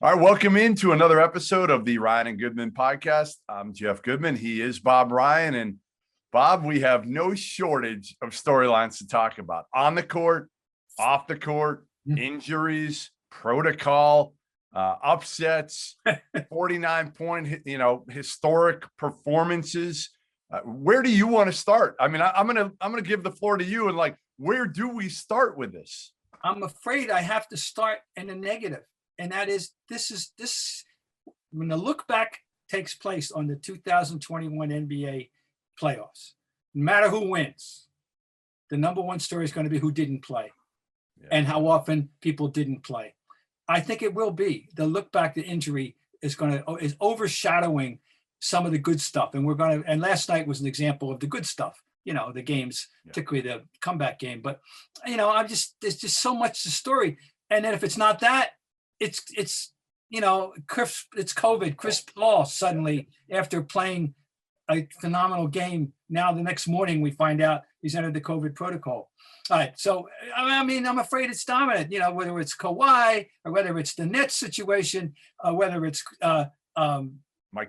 All right, welcome into another episode of the Ryan and Goodman podcast. I'm Jeff Goodman. He is Bob Ryan. And Bob, we have no shortage of storylines to talk about. On the court, off the court, injuries, protocol, upsets, 49-point, historic performances. Where do you want to start? I mean, I'm gonna give the floor to you. And where do we start with this? I'm afraid I have to start in a negative. And that is, this when the look back takes place on the 2021 NBA playoffs, no matter who wins, the number one story is going to be who didn't play and how often people didn't play. I think it will be the look back, the injury is overshadowing some of the good stuff. And last night was an example of the good stuff, the games, particularly the comeback game. But, there's just so much the story. And then if it's not that, it's COVID. Chris Paul suddenly, after playing a phenomenal game, now the next morning we find out he's entered the COVID protocol. All right, so I'm afraid it's dominant. Whether it's Kawhi or whether it's the Nets situation, whether it's Mike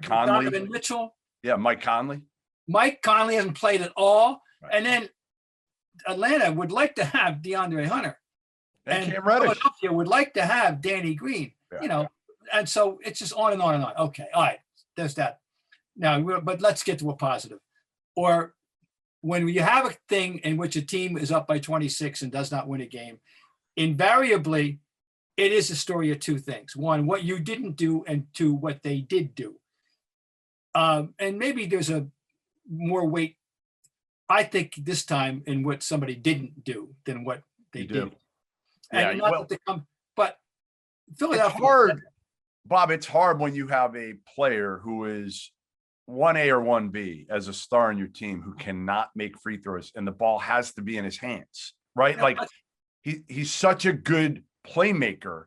Conley, Donovan Mitchell. Yeah, Mike Conley. Mike Conley hasn't played at all, right. And then Atlanta would like to have DeAndre Hunter. And Philadelphia would like to have Danny Green, and so it's just on and on and on. Okay, all right, there's that. Now, but let's get to a positive. Or when you have a thing in which a team is up by 26 and does not win a game, invariably, it is a story of two things. One, what you didn't do, and two, what they did do. And maybe there's a more weight, I think, this time in what somebody didn't do than what they did. And but Philadelphia. It's hard, Bob. It's hard when you have a player who is 1A or 1B as a star in your team who cannot make free throws, and the ball has to be in his hands, right? He's such a good playmaker,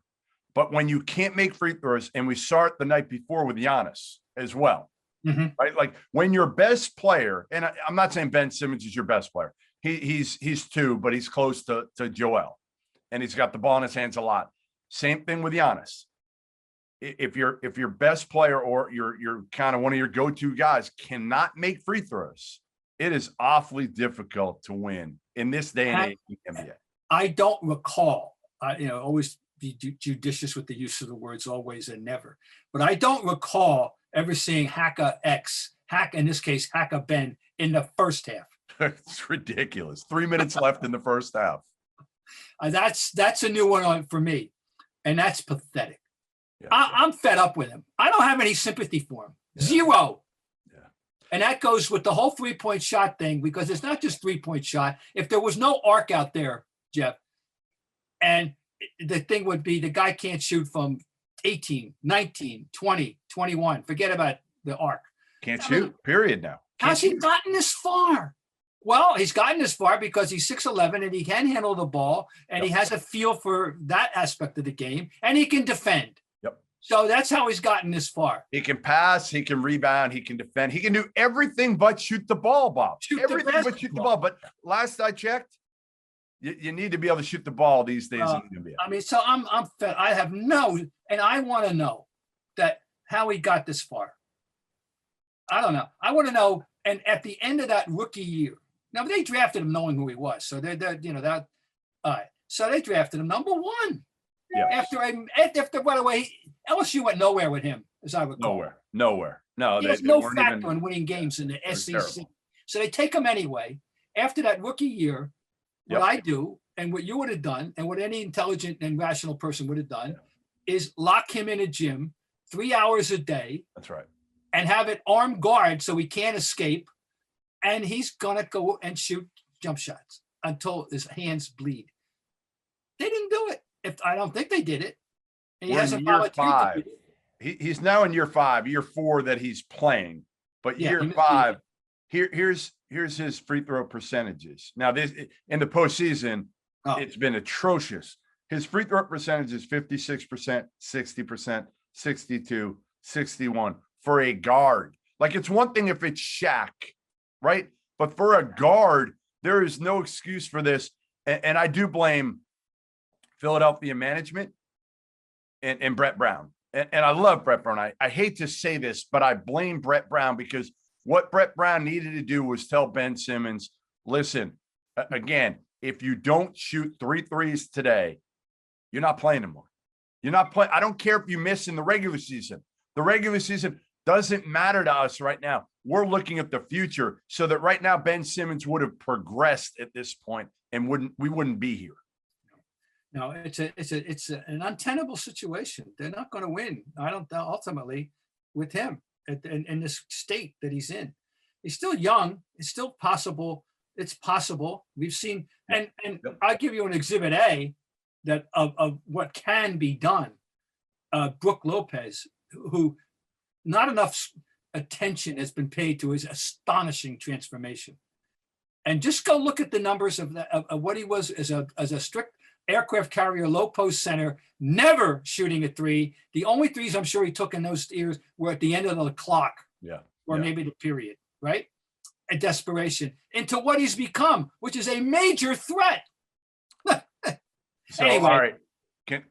but when you can't make free throws, and we saw it the night before with Giannis as well, right? Like when your best player, and I'm not saying Ben Simmons is your best player. He's two, but he's close to Joel. And he's got the ball in his hands a lot. Same thing with Giannis. If your best player or you're kind of one of your go-to guys cannot make free throws, it is awfully difficult to win in this day and age in the NBA. I don't recall, always be judicious with the use of the words always and never, but I don't recall ever seeing Hack, in this case, Hack Ben, in the first half. It's ridiculous. 3 minutes left in the first half. That's a new one for me, and that's pathetic. Yeah. I'm fed up with him. I don't have any sympathy for him. Zero. Yeah. And that goes with the whole 3-point shot thing, because it's not just 3-point shot. If there was no arc out there, Jeff, and the thing would be the guy can't shoot from 18, 19, 20, 21. Forget about the arc. Can't shoot, period now. How's he gotten this far? Well, he's gotten this far because he's 6'11" and he can handle the ball, and he has a feel for that aspect of the game, and he can defend. Yep. So that's how he's gotten this far. He can pass, he can rebound, he can defend, he can do everything but shoot the ball, Bob. Everything but shoot the ball. But last I checked, you need to be able to shoot the ball these days in the NBA. I mean, so I'm fed. I have and I want to know how he got this far. I don't know. I want to know. And at the end of that rookie year. Now they drafted him knowing who he was, so they're that. All right, so they drafted him number one. Yeah. After by the way, LSU went nowhere with him, as I recall. Nowhere. No, there's no factor in winning games in the SEC. Terrible. So they take him anyway. After that rookie year, what I do and what you would have done, and what any intelligent and rational person would have done, is lock him in a gym 3 hours a day. That's right. And have it armed guard so he can't escape. And he's going to go and shoot jump shots until his hands bleed. They didn't do it. I don't think they did it. And he hasn't followed 5. He's now in year 5, year 4 that he's playing. But year 5, here's his free throw percentages. Now, this in the postseason, it's been atrocious. His free throw percentage is 56%, 60%, 62, 61 for a guard. It's one thing if it's Shaq, right? But for a guard, there is no excuse for this. And I do blame Philadelphia management and Brett Brown. and I love Brett Brown. I hate to say this, but I blame Brett Brown because what Brett Brown needed to do was tell Ben Simmons, listen, again, if you don't shoot 3 threes today, you're not playing anymore. You're not playing. I don't care if you miss in the regular season. The regular season doesn't matter to us right now. We're looking at the future so that right now Ben Simmons would have progressed at this point and we wouldn't be here. No, it's an untenable situation. They're not going to win. I don't ultimately with him in this state that he's in. He's still young. It's still possible. It's possible. We've seen, and I'll give you an exhibit A that of what can be done. Brook Lopez, who not enough attention has been paid to his astonishing transformation. And just go look at the numbers of what he was as a strict aircraft carrier, low post center, never shooting a 3. The only threes I'm sure he took in those years were at the end of the clock, maybe the period, right? A desperation into what he's become, which is a major threat. So, anyway. All right,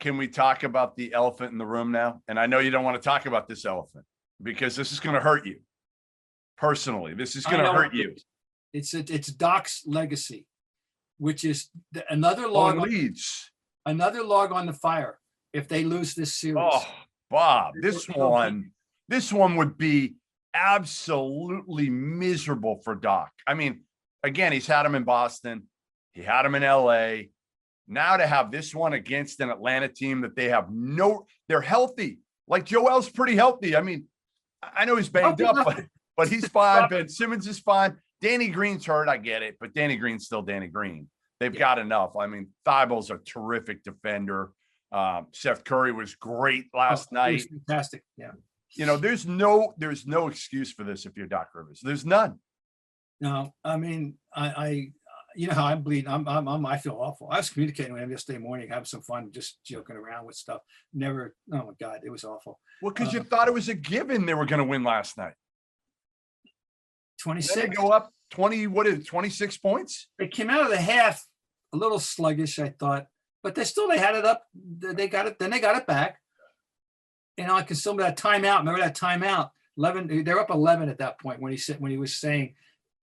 can we talk about the elephant in the room now? And I know you don't want to talk about this elephant because this is going to hurt you personally. This is going to hurt you. It's Doc's legacy, which is another log on the fire if they lose this series. Oh, Bob, this one would be absolutely miserable for Doc. I mean, again, he's had him in Boston. He had him in LA. Now to have this one against an Atlanta team that they have they're healthy. Like Joel's pretty healthy. I mean, I know he's banged up, but he's fine. Ben Simmons is fine. Danny Green's hurt. I get it, but Danny Green's still Danny Green. They've got enough. I mean, Thibault's a terrific defender. Seth Curry was great last night. Fantastic. Yeah. You know, there's no excuse for this if you're Doc Rivers. There's none. No, I mean, you know how I'm bleeding. I feel awful. I was communicating with him yesterday morning, having some fun, just joking around with stuff. Never. Oh my God, it was awful. Well, because you thought it was a given they were going to win last night. 26. Go up 20. What is it, 26 points? They came out of the half a little sluggish, I thought, but they had it up. They got it. Then they got it back. You know, I can still remember that timeout. Remember that timeout? 11. They're up 11 at that point when he was saying,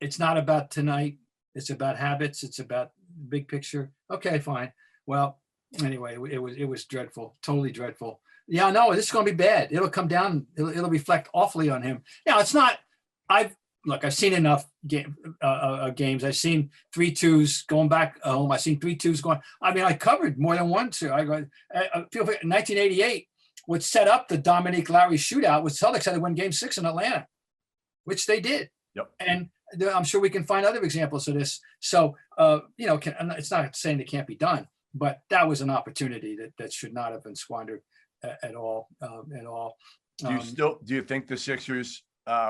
"It's not about tonight. It's about habits. It's about big picture." Okay, fine. Well, anyway, it was dreadful, totally dreadful. Yeah, no, this is going to be bad. It'll come down. It'll reflect awfully on him. Now, it's not. I've seen enough games. I've seen 3-2s going back home. I've seen 3-2s going. I mean, I covered more than one. So I 1988, what set up the Dominique Lowry shootout was Celtics had to win Game 6 in Atlanta, which they did. Yep. And I'm sure we can find other examples of this. So, you know, it's not saying it can't be done, but that was an opportunity that should not have been squandered at all. Do you think the Sixers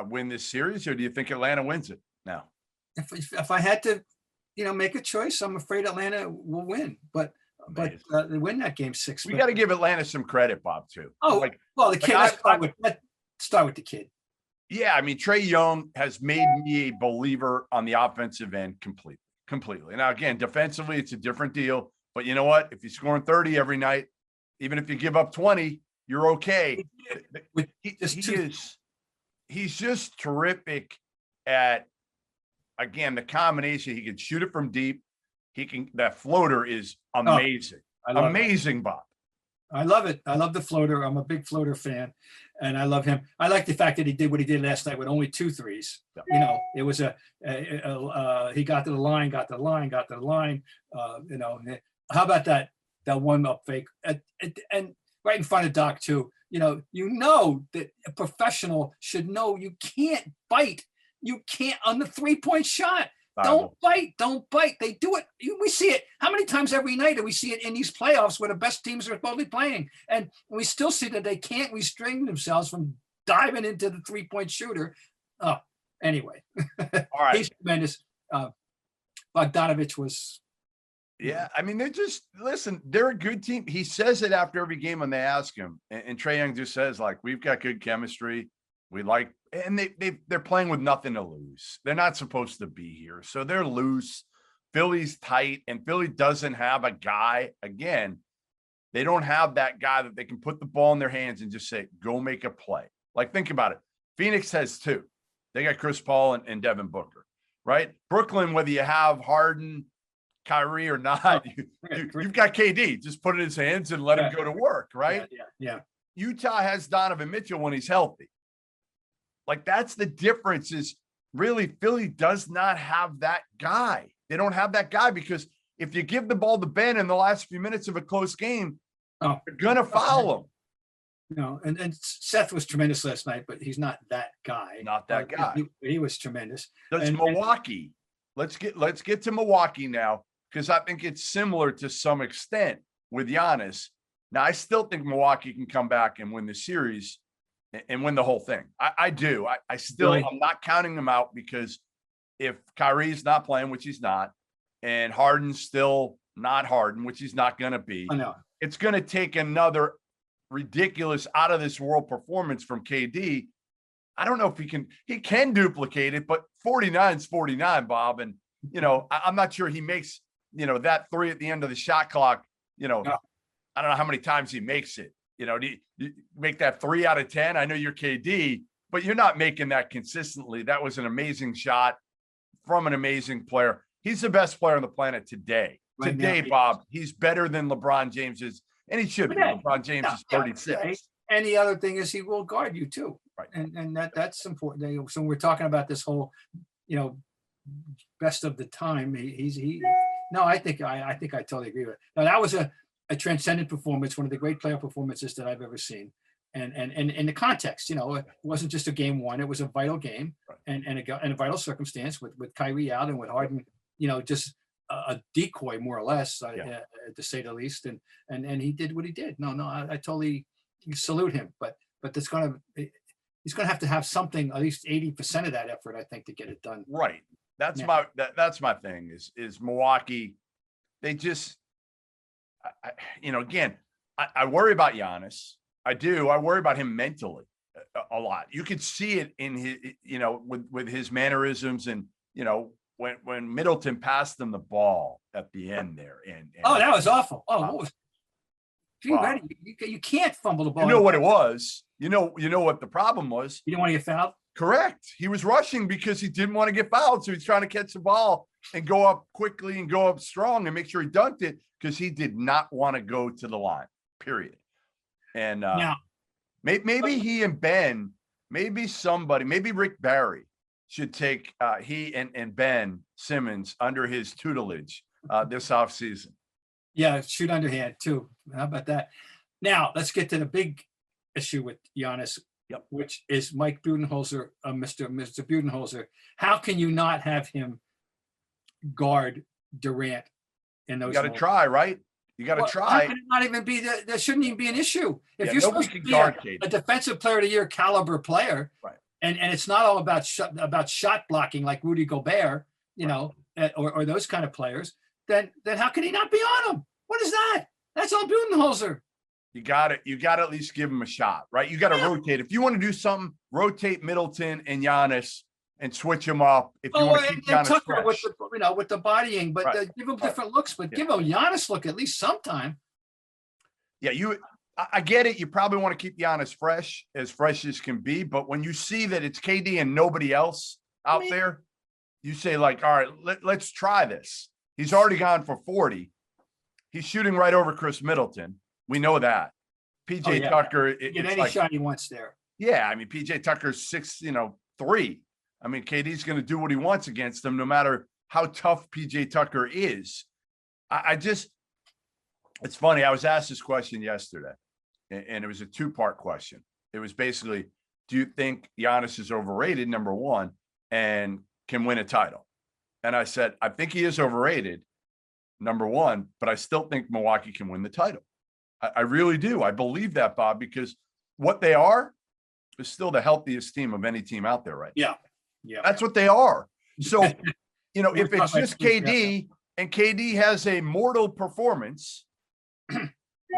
win this series, or do you think Atlanta wins it now? If I had to, you know, make a choice, I'm afraid Atlanta will win, but they win that Game 6. We got to give Atlanta some credit, Bob, too. Oh, well, the kid. Let's start with the kid. Yeah, I mean, Trae Young has made me a believer on the offensive end completely. Now, again, defensively, it's a different deal. But you know what? If you're scoring 30 every night, even if you give up 20, you're okay. He's just terrific at, again, the combination. He can shoot it from deep. That floater is amazing. Amazing, Bob. I love it. I love the floater. I'm a big floater fan, and I love him. I like the fact that he did what he did last night with only 2 threes. Yeah. You know, it was he got to the line. You know, how about that one up fake and right in front of Doc too. You know that a professional should know you can't bite. You can't on the 3-point shot. Don't bite. They do it. We see it. How many times every night do we see it in these playoffs where the best teams are supposedly playing? And we still see that they can't restrain themselves from diving into the 3-point shooter. Oh, anyway. All right. He's tremendous. Bogdanovich was. Yeah, I mean, they're a good team. He says it after every game when they ask him. And Trae Young just says, like, we've got good chemistry. We like, and they're playing with nothing to lose. They're not supposed to be here. So they're loose. Philly's tight, and Philly doesn't have a guy. Again, They don't have that guy that they can put the ball in their hands and just say, go make a play. Like, think about it. Phoenix has two. They got Chris Paul and Devin Booker, right? Brooklyn, whether you have Harden, Kyrie or not, you've got KD. Just put it in his hands and let him go to work, right? Yeah. Utah has Donovan Mitchell when he's healthy. Like, that's the difference is really Philly does not have that guy. They don't have that guy because if you give the ball to Ben in the last few minutes of a close game, you're going to foul him. No, and Seth was tremendous last night, but he's not that guy. Not that guy. He was tremendous. Does Milwaukee? Let's get to Milwaukee now, because I think it's similar to some extent with Giannis. Now, I still think Milwaukee can come back and win the series and win the whole thing. I do. I still, I'm not counting them out because if Kyrie's not playing, which he's not, and Harden's still not Harden, which he's not going to be, it's going to take another ridiculous out of this world performance from KD. I don't know if he can duplicate it, but 49 is 49, Bob. And, I'm not sure he makes, that three at the end of the shot clock, I don't know how many times he makes it. Do you make that 3 out of 10? I know you're KD, but you're not making that consistently. That was an amazing shot from an amazing player. He's the best player on the planet today. Today, Bob, he's better than LeBron James is, and he should be. LeBron James is 36. And the other thing is he will guard you too. Right. And that's important. So we're talking about this whole, best of the time. I think I totally agree with it. Now, that was a transcendent performance, one of the great playoff performances that I've ever seen. And in the context, it wasn't just a game one, it was a vital game and a vital circumstance with Kyrie out and with Harden, just a decoy more or less, to say the least. And he did what he did. I totally salute him, but he's going to have something, at least 80% of that effort, I think, to get it done. Right. That's my thing is Milwaukee. They just, again, I worry about Giannis. I do. I worry about him mentally a lot. You could see it in his, with his mannerisms and, when Middleton passed him the ball at the end there. And that was awful. You can't fumble the ball. You know what it was? You know what the problem was? You didn't want to get fouled? Correct. He was rushing because he didn't want to get fouled. So he's trying to catch the ball and go up quickly and go up strong and make sure he dunked it because he did not want to go to the line, period. And now, maybe he and Ben, maybe Rick Barry should take he and Ben Simmons under his tutelage this offseason. Yeah, shoot underhand too. How about that? Now, let's get to the big issue with Giannis, which is Mike Budenholzer, Mr. Budenholzer. How can you not have him guard Durant in those? You got to try, right? You got to try. How can it not even be there? Shouldn't even be an issue. If you're supposed to be a defensive player of the year caliber player, right? And it's not all about shot blocking like Rudy Gobert, or those kind of players. Then how can he not be on him? What is that? That's all Budenholzer. You got to at least give him a shot, right? You got to rotate. If you want to do something, rotate Middleton and Giannis and switch them up. If you want to keep Giannis Tucker fresh. with the bodying, but give him different looks. But give him a Giannis look at least sometime. Yeah, I get it. You probably want to keep Giannis fresh as can be. But when you see that it's KD and nobody else out there, you say like, all right, let's try this. He's already gone for 40. He's shooting right over Chris Middleton. We know that. PJ Tucker. Get any shot he wants there. Yeah, I mean, PJ Tucker's 6'3". I mean, KD's going to do what he wants against him, no matter how tough PJ Tucker is. It's funny. I was asked this question yesterday, and it was a 2-part question. It was basically, do you think Giannis is overrated, number one, and can win a title? And I said, I think he is overrated, number one, but I still think Milwaukee can win the title. I really do. I believe that, Bob, because what they are is still the healthiest team of any team out there right now. Yeah. That's what they are. So, if it's just KD and KD has a mortal performance,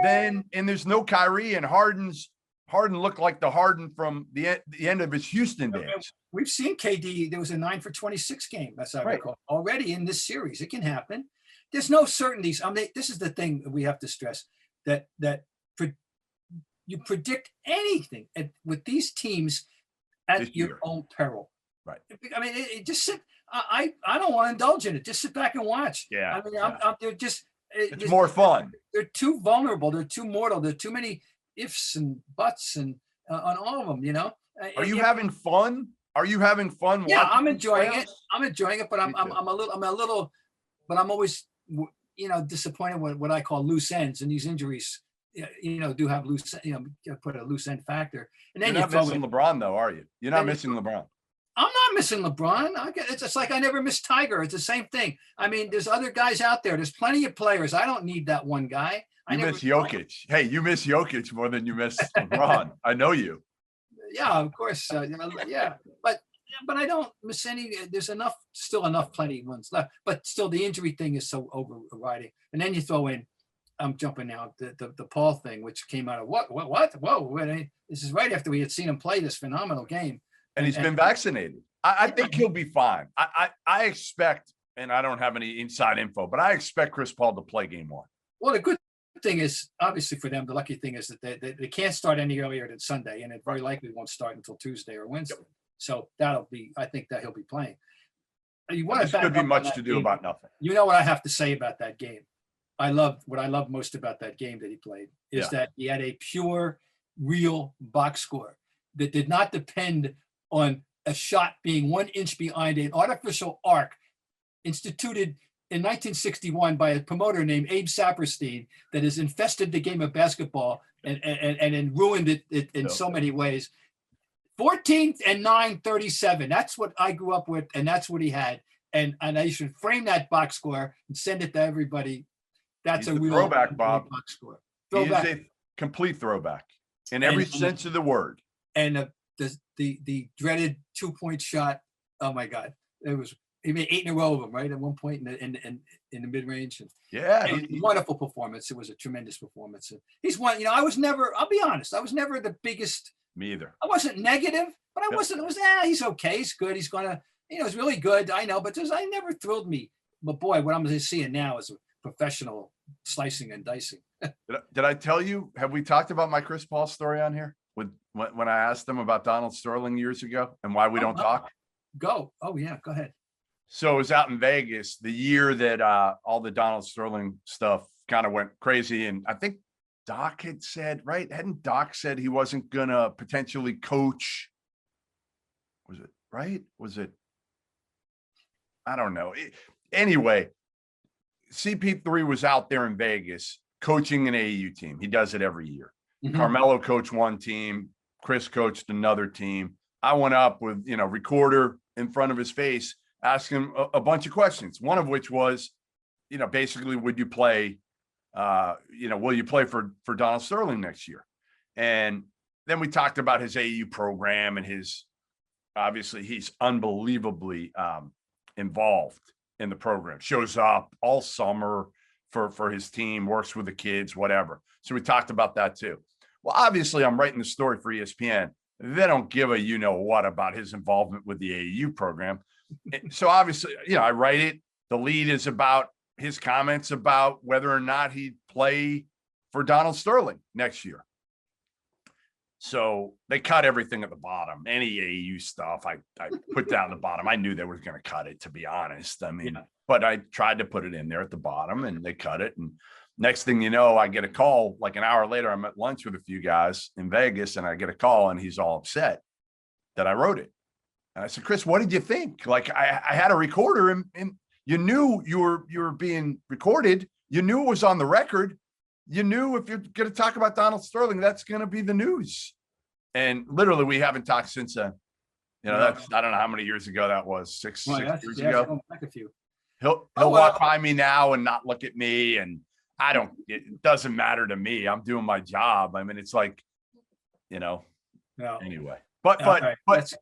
then, and there's no Kyrie and Harden looked like the Harden from the end of his Houston days. We've seen KD. There was a 9 for 26 game. That's how I recall already in this series. It can happen. There's no certainties. This is the thing that we have to stress. that you predict anything with these teams at your own peril. Right. I mean, it just sit. I don't want to indulge in it. Just sit back and watch. Yeah. I mean, they're just. It's more fun. They're too vulnerable. They're too mortal. There are too many ifs and buts and on all of them. You know. Are you having fun? Are you having fun? Yeah, I'm enjoying it. I'm enjoying it, but I'm a little, but I'm always disappointed with what I call loose ends, and these injuries. Do have loose, put a loose end factor. And then you're not missing LeBron, though, are you? You're not missing LeBron. I'm not missing LeBron. It's just like I never missed Tiger. It's the same thing. I mean, there's other guys out there. There's plenty of players. I don't need that one guy. You miss Jokic. Hey, you miss Jokic more than you miss LeBron. I know you. Yeah, of course. Yeah, but I don't miss any. There's still enough, plenty ones left. But still, the injury thing is so overriding. And then you throw in. I'm jumping now. The Paul thing, which came out of what? Whoa! This is right after we had seen him play this phenomenal game, and he's been vaccinated. I think he'll be fine. I expect, and I don't have any inside info, but I expect Chris Paul to play Game 1. Well, the good thing is, obviously for them, the lucky thing is that they can't start any earlier than Sunday, and it very likely won't start until Tuesday or Wednesday. Yep. So I think that he'll be playing. You want to could be much to do game. About nothing. You know what I have to say about that game? What I love most about that game that he played is that he had a pure, real box score that did not depend on a shot being 1 inch behind an artificial arc instituted in 1961 by a promoter named Abe Saperstein that has infested the game of basketball and ruined it in so many ways. 14 and 9, 37. That's what I grew up with, and that's what he had. And I should frame that box score and send it to everybody. That's a real throwback, Bob. Box score. Throwback. He is a complete throwback in every sense of the word. And the dreaded 2-point shot. Oh my God! He made 8 in a row of them, right? At one point in the mid range. Wonderful performance. It was a tremendous performance. And he's one. I was never. I'll be honest. I was never the biggest. Me either. I wasn't negative, but I wasn't. It was he's okay. He's good. He's gonna. It's really good. I know, but I never thrilled me. But boy, what I'm seeing now is a professional slicing and dicing. Did I tell you? Have we talked about my Chris Paul story on here? When I asked him about Donald Sterling years ago and why we don't talk? Go. Oh yeah, go ahead. So it was out in Vegas the year that all the Donald Sterling stuff kind of went crazy. And I think Doc had said, right? Hadn't Doc said he wasn't going to potentially coach? Was it right? Was it? I don't know. Anyway, CP3 was out there in Vegas coaching an AAU team. He does it every year. Mm-hmm. Carmelo coached one team. Chris coached another team. I went up with, recorder in front of his face, asking him a bunch of questions. One of which was, basically, would you play, will you play for Donald Sterling next year? And then we talked about his AAU program and obviously he's unbelievably involved in the program, shows up all summer for his team, works with the kids, whatever. So we talked about that too. Well, obviously I'm writing the story for ESPN. They don't give a what about his involvement with the AAU program. So obviously, I write it. The lead is about his comments about whether or not he'd play for Donald Sterling next year. So they cut everything at the bottom. Any AAU stuff I put down the bottom. I knew they were going to cut it, to be honest. I mean, but I tried to put it in there at the bottom and they cut it. And next thing you know, I get a call like an hour later. I'm at lunch with a few guys in Vegas and I get a call and he's all upset that I wrote it. And I said, Chris, what did you think? Like I had a recorder and you knew you were being recorded. You knew it was on the record. You knew if you're going to talk about Donald Sterling, that's going to be the news. And literally we haven't talked since then. That's, I don't know how many years ago that was, six years ago. Back a few. He'll walk by me now and not look at me. And it doesn't matter to me. I'm doing my job. I mean, it's like, anyway, but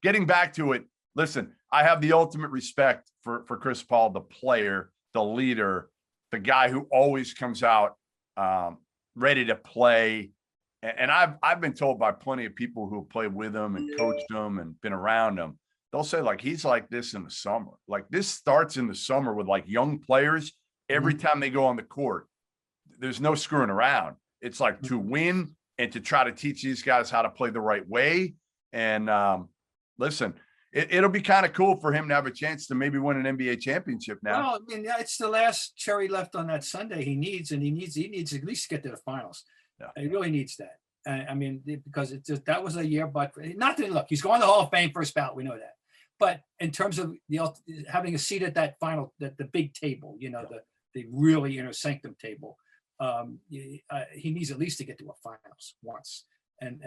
getting back to it, listen, I have the ultimate respect for Chris Paul, the player, the leader, the guy who always comes out ready to play. And I've been told by plenty of people who have played with him and coached him and been around him, they'll say like, he's like this in the summer. Like this starts in the summer with like young players. Every time they go on the court, there's no screwing around. It's like to win and to try to teach these guys how to play the right way. And listen, it'll be kind of cool for him to have a chance to maybe win an NBA championship now. Well, I mean, it's the last cherry left on that Sunday he needs, and he needs at least to get to the finals. Yeah. He really needs that. I mean, because that was a year, but not that, look, he's going to the Hall of Fame first ballot. We know that. But in terms of having a seat at that final, the big table, the really inner sanctum table, he needs at least to get to a finals once. And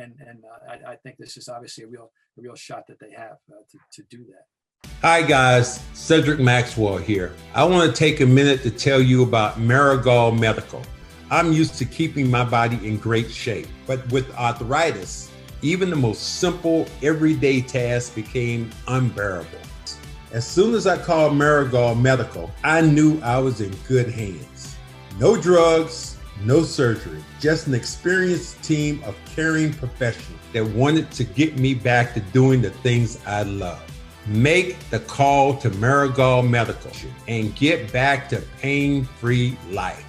I think this is obviously a real shot that they have to do that. Hi guys, Cedric Maxwell here. I want to take a minute to tell you about Marigold Medical. I'm used to keeping my body in great shape, but with arthritis, even the most simple everyday tasks became unbearable. As soon as I called Marigold Medical, I knew I was in good hands. No drugs, no surgery, just an experienced team of caring professionals that wanted to get me back to doing the things I love. Make the call to Marigold Medical and get back to pain-free life.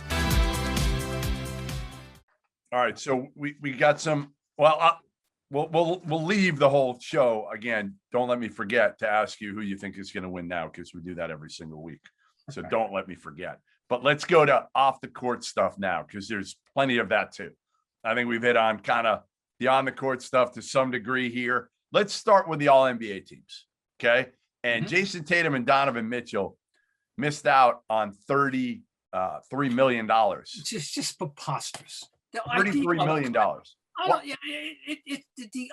All right, so we got some. Well, we'll leave the whole show again. Don't let me forget to ask you who you think is going to win now, because we do that every single week. So don't let me forget. But let's go to off the court stuff now, because there's plenty of that too. I think we've hit on kind of the on the court stuff to some degree here. Let's start with the All NBA teams, okay? And Jayson Tatum and Donovan Mitchell missed out on $33 million. It's just preposterous. $33 million. The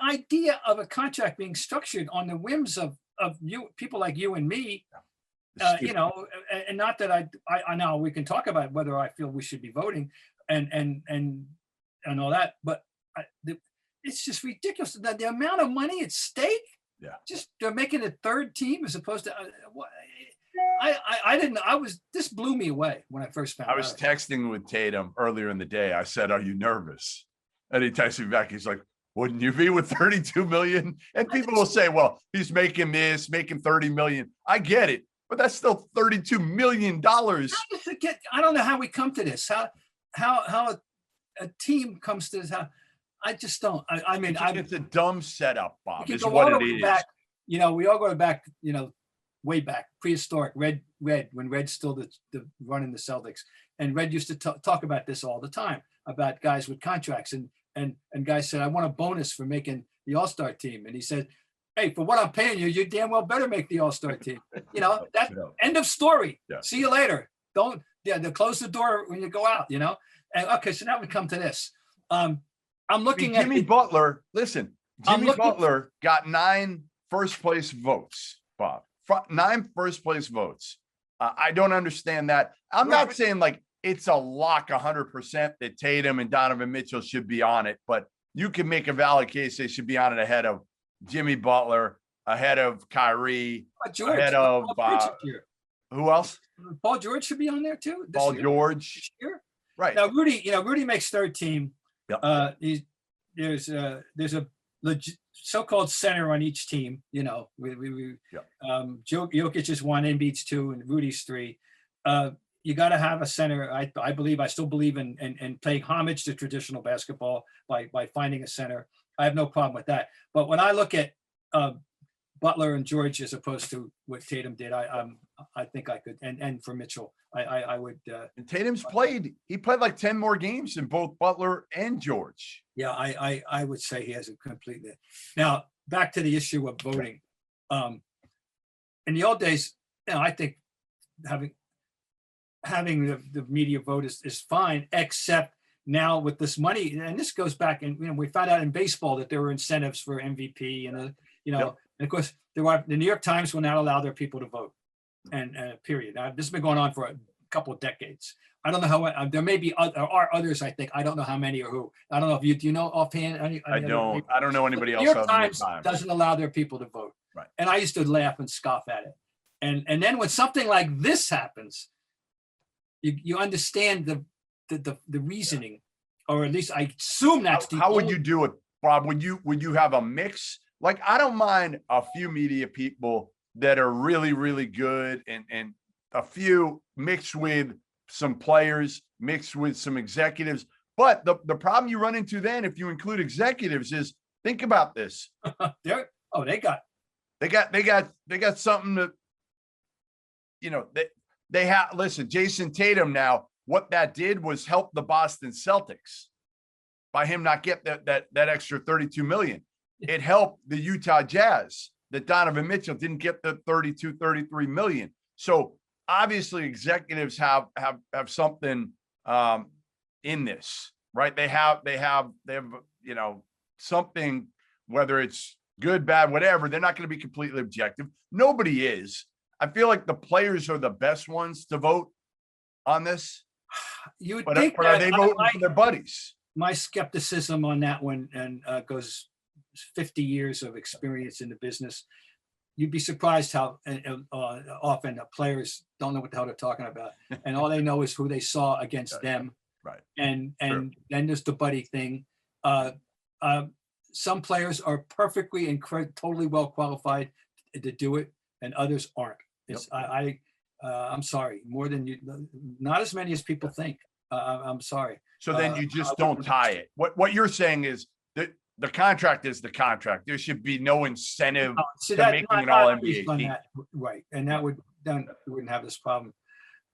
idea of a contract being structured on the whims of you, people like you and me, and not that I know we can talk about whether I feel we should be voting and all that, but it's just ridiculous. The amount of money at stake. Yeah. Just they're making a third team as opposed to this blew me away when I first found out. I was texting with Tatum earlier in the day. I said, "Are you nervous?" And he texted me back. He's like, "Wouldn't you be with 32 million?" And people will say, "Well, he's making 30 million." I get it, but that's still $32 million. I don't know how we come to this. How a team comes to this. I just don't. I mean, it's a dumb setup, Bob. Is what it is. Back, we all go back. Way back, prehistoric. Red when Red's still the running the Celtics, and Red used to talk about this all the time about guys with contracts, and guys said, "I want a bonus for making the All-Star team," and he said, "Hey, for what I'm paying you, you damn well better make the All-Star team." That end of story. Yeah. See you later. They'll close the door when you go out. And okay, so now we come to this. I'm looking at Jimmy Butler. Listen, Jimmy Butler got 9 first place votes, Bob. 9 first place votes. I don't understand that. I'm not saying like it's a lock 100% that Tatum and Donovan Mitchell should be on it, but you can make a valid case they should be on it ahead of Jimmy Butler, ahead of Kyrie, ahead of who else? Paul George should be on there too. Paul George. Right. Now Rudy makes third team. Yep. There's a so-called center on each team. Jokic is 1, Embiid's 2, and Rudy's 3. You got to have a center. I still believe in paying homage to traditional basketball by finding a center. I have no problem with that. But when I look at Butler and George as opposed to what Tatum did, I think I could, and for Mitchell, I would. And Tatum's played. He played like 10 more games than both Butler and George. Yeah, I would say he has a completely. Now back to the issue of voting. In the old days, I think having the media vote is fine, except now with this money, and this goes back, and we found out in baseball that there were incentives for MVP, and and of course the New York Times will not allow their people to vote, and period. Now, this has been going on for a couple of decades. I don't know how there may be there are others. I think I don't know how many or who. I don't know if do you know offhand? I don't know anybody else. New York Times doesn't allow their people to vote, right? And I used to laugh and scoff at it, and then when something like this happens, you understand the reasoning, or at least I assume that's how would you do it, Bob? Would you have a mix? Like, I don't mind a few media people that are really, really good and a few mixed with some players mixed with some executives. But the problem you run into then, if you include executives, is think about this. They got something to, they have, listen, Jayson Tatum now, what that did was help the Boston Celtics by him not get that extra 32 million. It helped the Utah Jazz that Donovan Mitchell didn't get the 33 million. So obviously executives have something in this, right? They have, something, whether it's good, bad, whatever, they're not going to be completely objective. Nobody is. I feel like the players are the best ones to vote on this. You would but think are they voting for their buddies? My skepticism on that one, and goes 50 years of experience in the business. You'd be surprised how often players don't know what the hell they're talking about, and all they know is who they saw against them. Right. And then there's the buddy thing. Some players are perfectly and totally well qualified to do it, and others aren't. It's, I'm sorry, more than you, not as many as people think. I'm sorry. So then you just don't tie it. What you're saying is that the contract is the contract. There should be no incentive to making an all-NBA team. Right. And that would, then we wouldn't have this problem.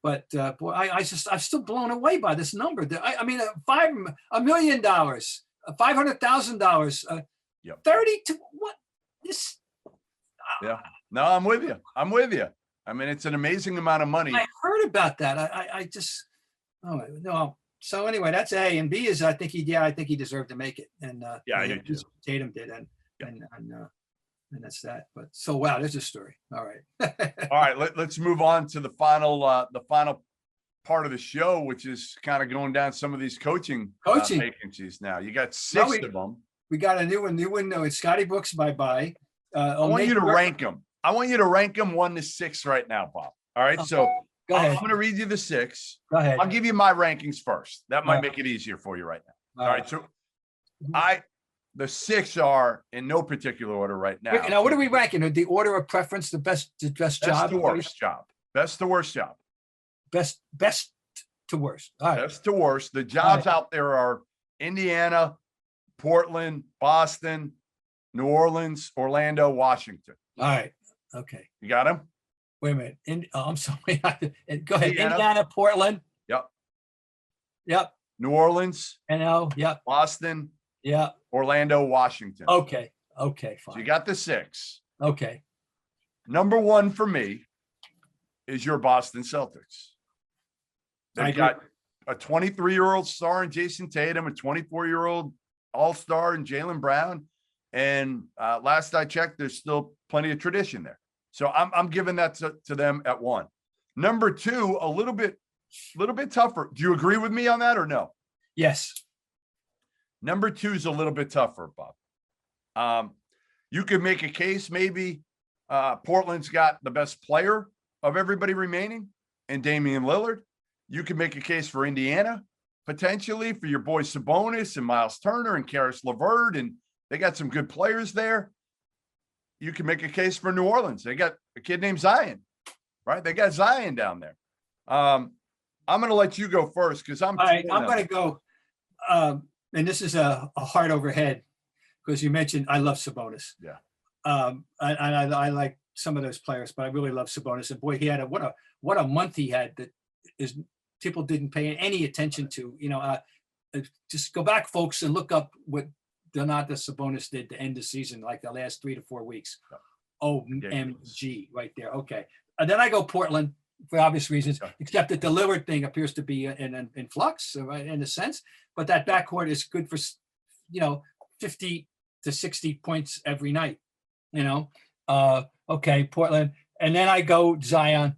But boy, I'm still blown away by this number. I mean, $1 million, $500,000, 32. What this? Yeah. No, I'm with you. I mean, it's an amazing amount of money. I heard about that. I just, oh no. So anyway, that's A, and B is I think he deserved to make it, and Tatum did, and that's that. But so wow, there's a story. All right. All right, let's move on to the final part of the show, which is kind of going down some of these coaching vacancies. Now you got six of them. We got a new one. No, it's Scotty Brooks. Bye. I want you to rank them. I want you to rank them 1 to 6 right now, Bob. All right, so. Go ahead. I'm going to read you the 6. Go ahead. I'll give you my rankings first. That might make it easier for you right now. All right. So the 6 are in no particular order right now. Now, what are we ranking? The order of preference, the best job? Best to worst job. Best to worst job. Best to worst. All right. Best to worst. The jobs out there are Indiana, Portland, Boston, New Orleans, Orlando, Washington. All right. Okay. You got them? Wait a minute. I'm sorry. Go ahead. Indiana, Portland. Yep. New Orleans. NO. Yep. Boston. Yep. Orlando, Washington. Okay. Fine. So you got the 6. Okay. Number 1 for me is your Boston Celtics. They got a 23-year-old star in Jayson Tatum, a 24-year-old all-star in Jaylen Brown. And last I checked, there's still plenty of tradition there. So I'm giving that to them at 1. Number 2, a little bit tougher. Do you agree with me on that or no? Yes. Number 2 is a little bit tougher, Bob. You could make a case maybe Portland's got the best player of everybody remaining in Damian Lillard. You could make a case for Indiana, potentially for your boys Sabonis and Miles Turner and Karis LeVert, and they got some good players there. You can make a case for New Orleans. They got a kid named Zion, right? They got Zion down there. I'm going to let you go first because I'm going to go. And this is a heart over head because you mentioned I love Sabonis. Yeah. I like some of those players, but I really love Sabonis. And boy, he had what a month he had that is people didn't pay any attention to. Just go back, folks, and look up what Donatas Sabonis did to end the season, like the last 3 to 4 weeks. OMG right there. Okay. And then I go Portland for obvious reasons, except that the Lillard thing appears to be in flux, right, in a sense. But that backcourt is good for, 50 to 60 points every night, Okay, Portland. And then I go Zion.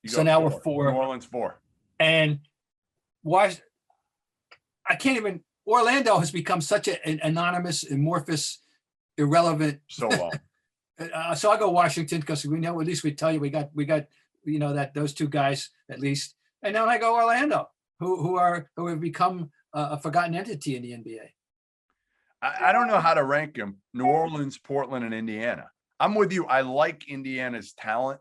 So now we're 4. New Orleans 4. And why? I can't even. Orlando has become such an anonymous, amorphous, irrelevant. So long. So I'll go Washington because we know, at least we tell you we got that those 2 guys at least. And then I go Orlando, who have become a forgotten entity in the NBA. I don't know how to rank them. New Orleans, Portland, and Indiana. I'm with you. I like Indiana's talent.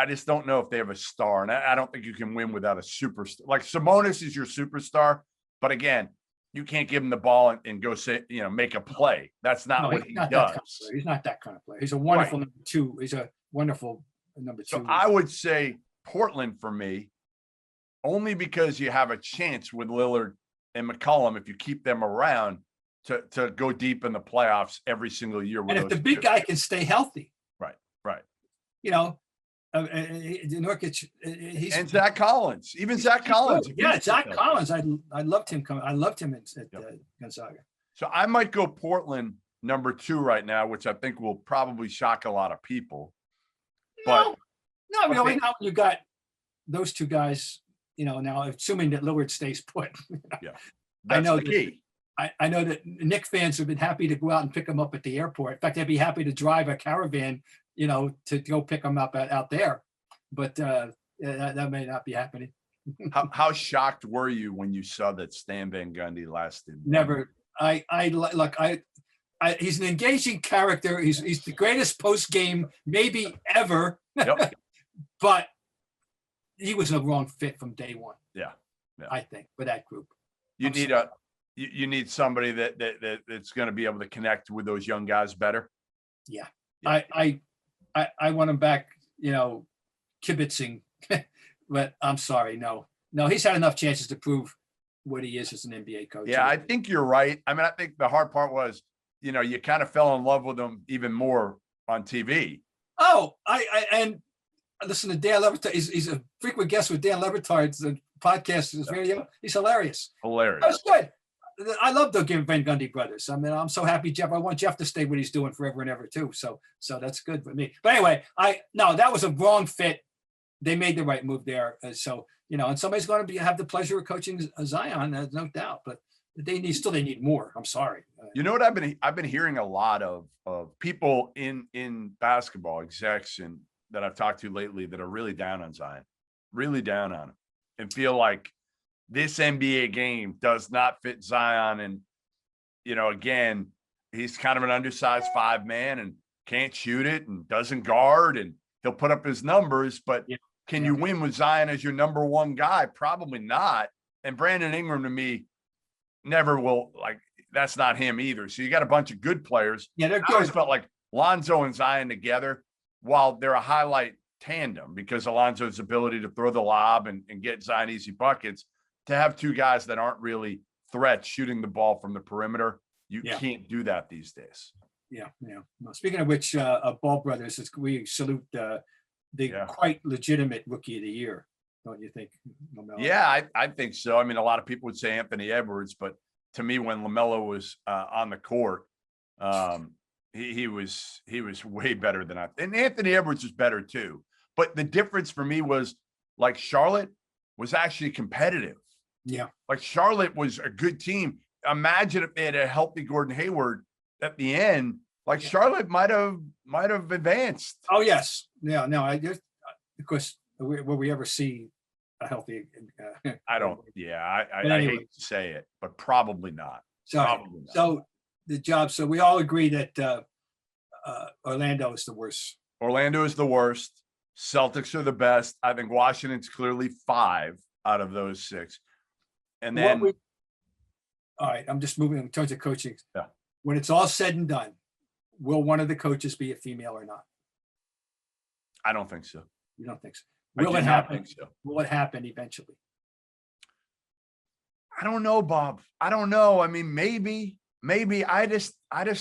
I just don't know if they have a star. And I don't think you can win without a superstar. Like Sabonis is your superstar. But again, you can't give him the ball and go say, make a play. That's not what he does. He's not that kind of player. He's a wonderful number two. He's a wonderful number two. So I would say Portland for me, only because you have a chance with Lillard and McCollum if you keep them around to go deep in the playoffs every single year. And if the big guy can stay healthy. Right. Nurkic, and Zach Collins, even Zach Collins. Yeah, Zach Collins. I loved him. I loved him at Gonzaga. So I might go Portland number 2 right now, which I think will probably shock a lot of people. But no, really. Now you got those two guys. Now assuming that Lillard stays put. Yeah, that's the key. I know that Knicks fans have been happy to go out and pick him up at the airport. In fact, they'd be happy to drive a caravan, to go pick him up out there. But that may not be happening. How shocked were you when you saw that Stan Van Gundy lasted? Never. He's an engaging character. He's the greatest post game maybe ever. Yep. But he was a wrong fit from day one. Yeah. I think for that group. You need somebody that's going to be able to connect with those young guys better. Yeah. I want him back, kibitzing, but I'm sorry. No, he's had enough chances to prove what he is as an NBA coach. Yeah, I think you're right. I mean, I think the hard part was, you kind of fell in love with him even more on TV. Oh, and listen to Dan Lebertard. He's a frequent guest with Dan Lebertard's podcast. His radio. He's hilarious. Hilarious. That's good. I love the Van Gundy brothers. I mean, I'm so happy I want Jeff to stay what he's doing forever and ever too. So that's good for me. But anyway, that was a wrong fit. They made the right move there. So, and somebody's going to have the pleasure of coaching Zion, no doubt, but they need more. I'm sorry. You know what I've been hearing a lot of people in basketball execs and that I've talked to lately that are really down on Zion, really down on him, and feel like this NBA game does not fit Zion. And, again, he's kind of an undersized 5-man and can't shoot it and doesn't guard, and he'll put up his numbers, but can you win with Zion as your number 1 guy? Probably not. And Brandon Ingram, to me, never will. Like, that's not him either. So you got a bunch of good players. Yeah, they're good. I always felt like Lonzo and Zion together, while they're a highlight tandem because Alonzo's ability to throw the lob and get Zion easy buckets, to have 2 guys that aren't really threats shooting the ball from the perimeter, you can't do that these days. Yeah. Well, speaking of which, Ball brothers, we salute the quite legitimate rookie of the year, don't you think, LaMelo? Yeah, I think so. I mean, a lot of people would say Anthony Edwards, but to me, when LaMelo was on the court, he was way better than and Anthony Edwards was better too. But the difference for me was, like, Charlotte was actually competitive. Yeah. Like, Charlotte was a good team. Imagine if they had a healthy Gordon Hayward at the end, like Charlotte might have advanced. Oh, yes. Yeah. No, of course, will we ever see a healthy? I don't. Yeah. I hate to say it, but probably not. So the job. So we all agree that Orlando is the worst. Orlando is the worst. Celtics are the best. I think Washington's clearly 5 out of those 6. And then, all right, I'm just moving in terms of coaching. Yeah. When it's all said and done, will one of the coaches be a female or not? I don't think so. You don't think so? Will it happen? So. Will it happen eventually? I don't know, Bob. I don't know. I mean, maybe. I just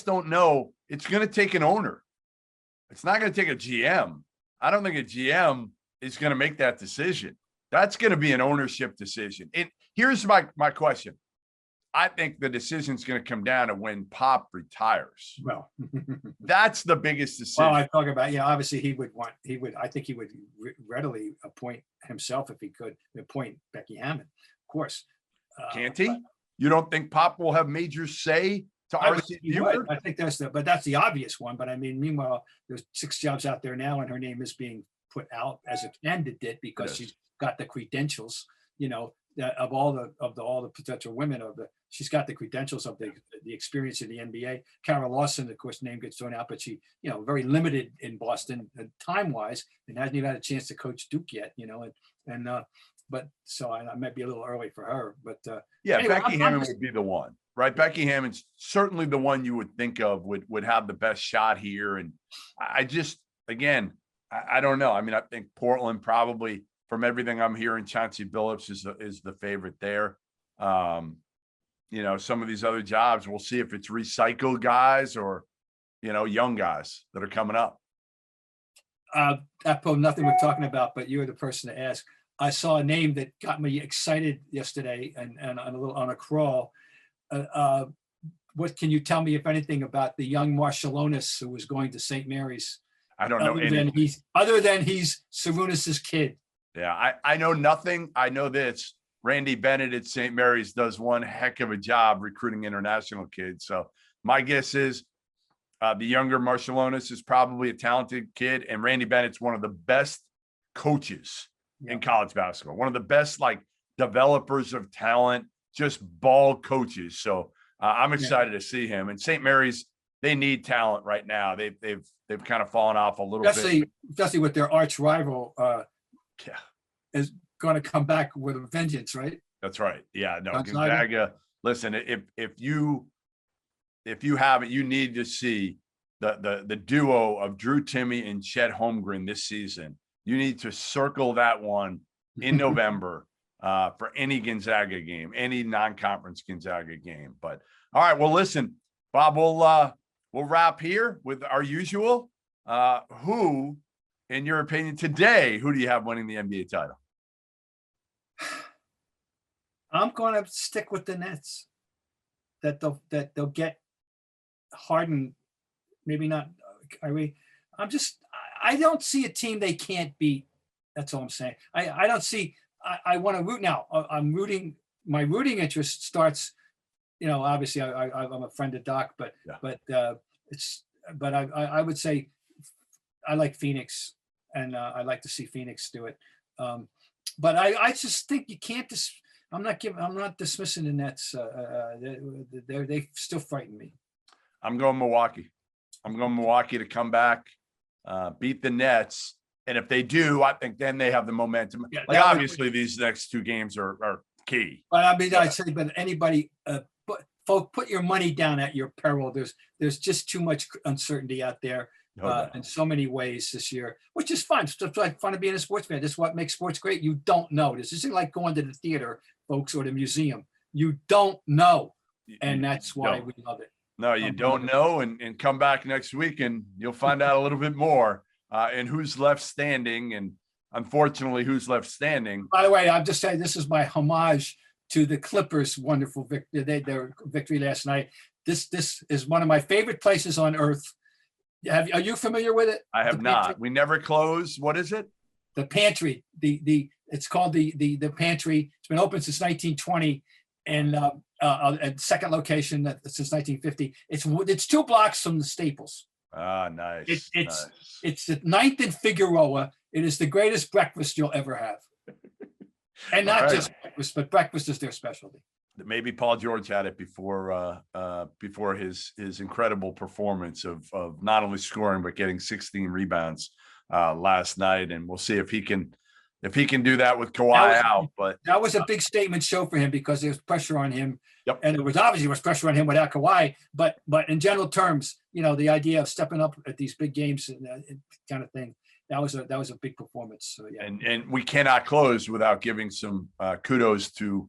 don't know. It's going to take an owner. It's not going to take a GM. I don't think a GM is going to make that decision. That's going to be an ownership decision. Here's my question. I think the decision is going to come down to when Pop retires. Well, that's the biggest decision. Well, I talk about, obviously I think he would readily appoint himself if he could appoint Becky Hammond, of course. Can't he? You don't think Pop will have major say to RC? I think that's the obvious one. But I mean, meanwhile, there's 6 jobs out there now, and her name is being put out as a candidate because she's got the credentials, of all the potential women she's got the credentials of the experience in the NBA. Kara Lawson, of course, name gets thrown out, but she, very limited in Boston time wise, and hasn't even had a chance to coach Duke yet, but so I might be a little early for her, but anyway, Becky Hammond would be the one, right? Becky Hammond's certainly the one you would think of would have the best shot here. And I just, again, I don't know. I mean, I think Portland probably, from everything I'm hearing, Chauncey Billups is the favorite there. Some of these other jobs, we'll see if it's recycled guys or, young guys that are coming up. Apropos nothing we're talking about, but you're the person to ask. I saw a name that got me excited yesterday and on a crawl. What can you tell me, if anything, about the young Marshallonis who was going to St. Mary's? I don't know anything. Other than he's Sarunas' kid. Yeah, I know nothing. I know this. Randy Bennett at St. Mary's does one heck of a job recruiting international kids. So my guess is the younger Marshallonis is probably a talented kid, and Randy Bennett's one of the best coaches in college basketball. One of the best developers of talent, just ball coaches. So I'm excited to see him. And St. Mary's, they need talent right now. They've kind of fallen off a little bit. Especially with their arch rival is going to come back with a vengeance, right? That's right. Yeah, no, Gonzaga. Listen, if you haven't, you need to see the duo of Drew Timme and Chet Holmgren this season. You need to circle that one in November for any Gonzaga game, any non-conference Gonzaga game. But all right, well, listen, Bob, we'll wrap here with our usual. Who, in your opinion, today, who do you have winning the NBA title? I'm going to stick with the Nets. That they'll get Harden, maybe not Kyrie. I don't see a team they can't beat. That's all I'm saying. I don't see. I want to root now. I'm rooting. My rooting interest starts. Obviously, I'm a friend of Doc, but I would say I like Phoenix, and I like to see Phoenix do it. But I just think you can't. I'm not dismissing the Nets. They still frighten me. I'm going Milwaukee. I'm going Milwaukee to come back, beat the Nets. And if they do, I think then they have the momentum. Yeah, obviously, these next two games are key. But I'd say, but anybody, put your money down at your peril. There's just too much uncertainty out there in so many ways this year, which is fun. It's like fun to being a sports fan. This is what makes sports great. You don't know. This isn't like going to the theater, folks, or the museum. You don't know, and that's why we love it. No, you don't know, and come back next week and you'll find out a little bit more and who's left standing, and unfortunately who's left standing. By the way, I'm just saying this is my homage to the Clippers' wonderful their victory last night. This is one of my favorite places on earth. Are you familiar with it? I have not. We never close. What is it? The Pantry. It's called the Pantry. It's been open since 1920. And second location since 1950. It's 2 blocks from the Staples. Ah, nice. It's the 9th and Figueroa. It is the greatest breakfast you'll ever have, and not just breakfast, but breakfast is their specialty. Maybe Paul George had it before his incredible performance of not only scoring but getting 16 rebounds last night, and we'll see if he can do that with Kawhi out. But that was a big statement show for him because there was pressure on him. Yep. And it was obviously pressure on him without Kawhi. But in general terms, the idea of stepping up at these big games and kind of thing, that was a big performance. So yeah. And we cannot close without giving some kudos to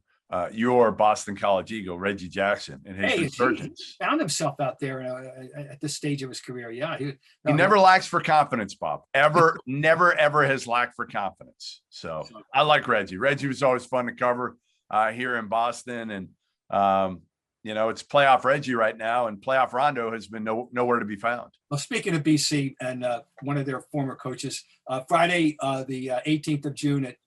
your Boston College Eagle, Reggie Jackson, and his resurgence. He found himself out there at this stage of his career. Yeah, he never lacks for confidence, Bob. Never, ever has lacked for confidence. So I like Reggie. Reggie was always fun to cover here in Boston, and it's playoff Reggie right now, and playoff Rondo has been nowhere to be found. Well, speaking of BC and one of their former coaches, Friday, the 18th of June at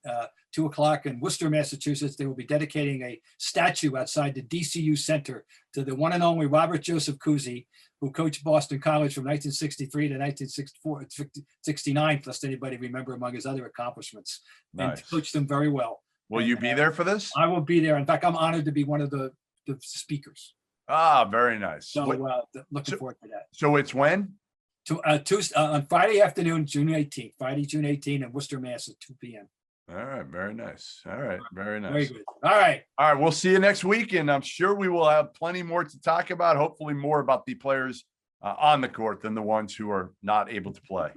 2:00 in Worcester, Massachusetts, they will be dedicating a statue outside the DCU Center to the one and only Robert Joseph Cousy, who coached Boston College from 1963 to 1969, lest anybody remember among his other accomplishments. Nice. And coached them very well. Will you be there for this? I will be there. In fact, I'm honored to be one of the speakers. Ah, very nice. So looking forward to that. So it's when? Tuesday, on Friday afternoon, June 18th. Friday, June 18th in Worcester, Mass. at 2 p.m. All right, very nice. All right, very nice. Very good. All right. All right, we'll see you next week, and I'm sure we will have plenty more to talk about. Hopefully, more about the players on the court than the ones who are not able to play.